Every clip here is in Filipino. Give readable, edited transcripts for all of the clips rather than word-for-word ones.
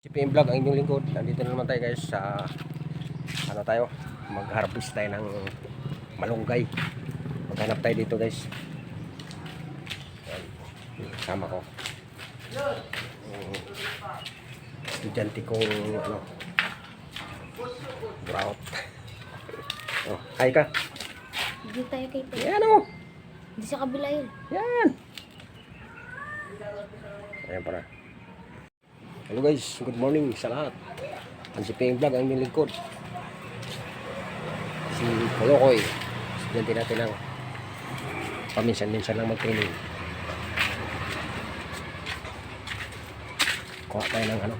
CPM Vlog ang inyong lingkod. Nandito na naman tayo guys sa ano tayo, mag-harvest tayo ng malunggay. Maghanap tayo dito guys. Kasama ko estudyante kong ano, Buraot. Oh, hi ka. Hindi tayo kay Pedro. Yan oh. Hindi sa kabila yun. Yan. Ayan para. Hello guys, good morning sa lahat. Ang CPM Vlog ang inyong lingkod. Si Polokoy, estudyante natin lang. Paminsan-minsan lang mag-training. Kuha tayo ng ano,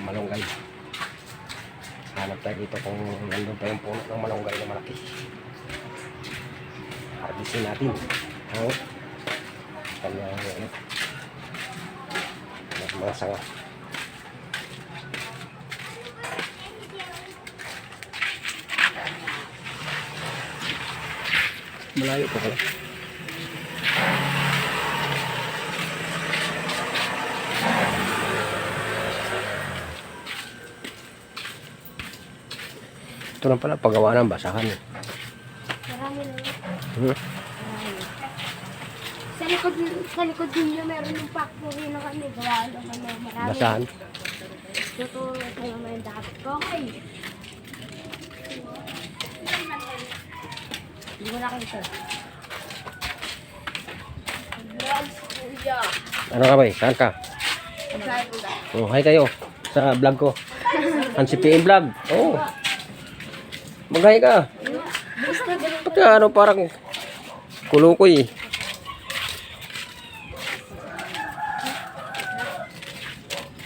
malunggay. Hanap tayo dito kung nandun pa yung puno ng malunggay na malaki. Harvestin natin. Kanyang ano, mga sanga. Malayo pa pala. Ito lang pala paggawa ng basahan. Marami na yun. Hmm? Marami. Sa likod ninyo meron yung factory na kami. Gawa lang kami. Marami. Basahan. Ito naman yung dapat ko. Okay. Hindi mo nakita. Vlogs, kuya. Ano ka ba? Saan ka? Oh, hi kayo sa vlog ko. Ang CPM Vlog. Oh. Mag-hi ka. Basta ganun. Ba't ka ano parang kulukoy?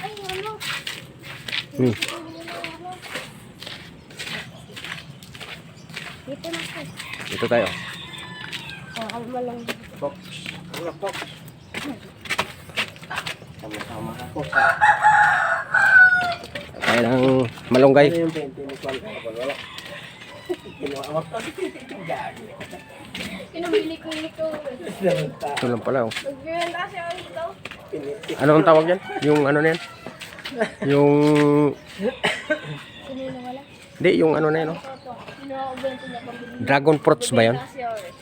Ay, ano? Hmm. Dito na ko. Dito tayo. Kalma lang. Fox. Ano Fox? Sama-sama ako. Tayo ng malunggay. Ano yung 20 ni Kwan? Wala. Kinuha ko. Pinamili ko ito. Ito lang pala. Oh. Mag-girl kasi ako ito. Ano ang tawag yan? Yung ano na yan? Yung... Sino wala? Hindi, yung ano na yan. Oh. Ito. Kinuha ko bento niya pambili. Dragon fruits ba yan? Kasi ako eh.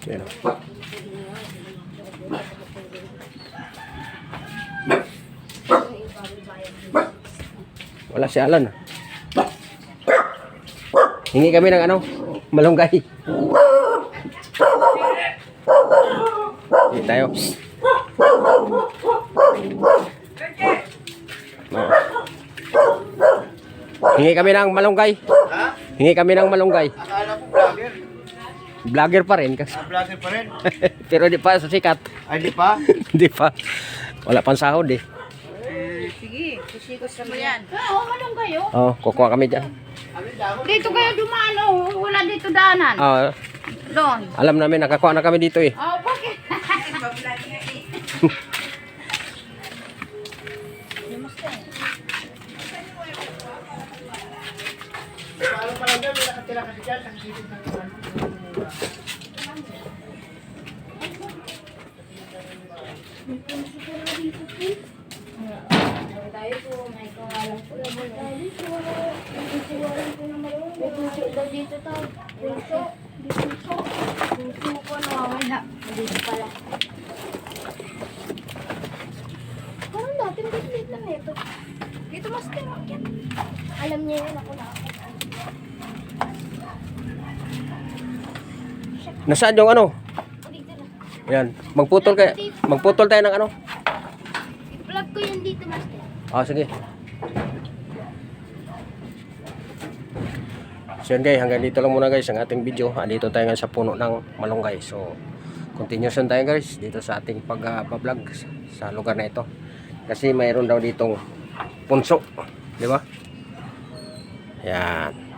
Yan. Oh. Wala si Alan. Hingi kami ng ano, malunggay. Hindi tayo. Hingi kami ng malunggay. Hingi kami ng malunggay. Akala ko vlogger. Vlogger pa rin kasi. Vlogger pa rin. Pero di pa sa sikat. Ay, di pa? Di pa. Wala pang sahod eh. Sige, kusikos mo yan. Oo, manong kayo. Oh, kukuha kami dyan. Dito kayo dumaan, oh. Wala dito daanan. Ah, Doon. alam namin, nakakuha na kami dito eh. Oh, bakit? Paano pala dyan? May nakatira kasi dyan. Nakasitid ng iwan. Tayo po, may kawalan po. Tayo po, may kawalan po na marunong. May puso daw dito tao. Puso. Puso. Puso po nawawala. Dito pala. Parang natin bitbit lang ito. Dito mas tinawag yan. Alam niya yun ako na. Nasaan yung ano? Dito na. Yan, magputol tayo ng ano? I-vlog ko yun dito, master. Ah, sige. So yun guys, hanggang dito lang muna guys ang ating video. Andito tayo ngayon sa puno ng malunggay. So continuation tayo guys dito sa ating pag-vlog sa lugar na ito. Kasi mayroon daw ditong punso, di ba? Yan.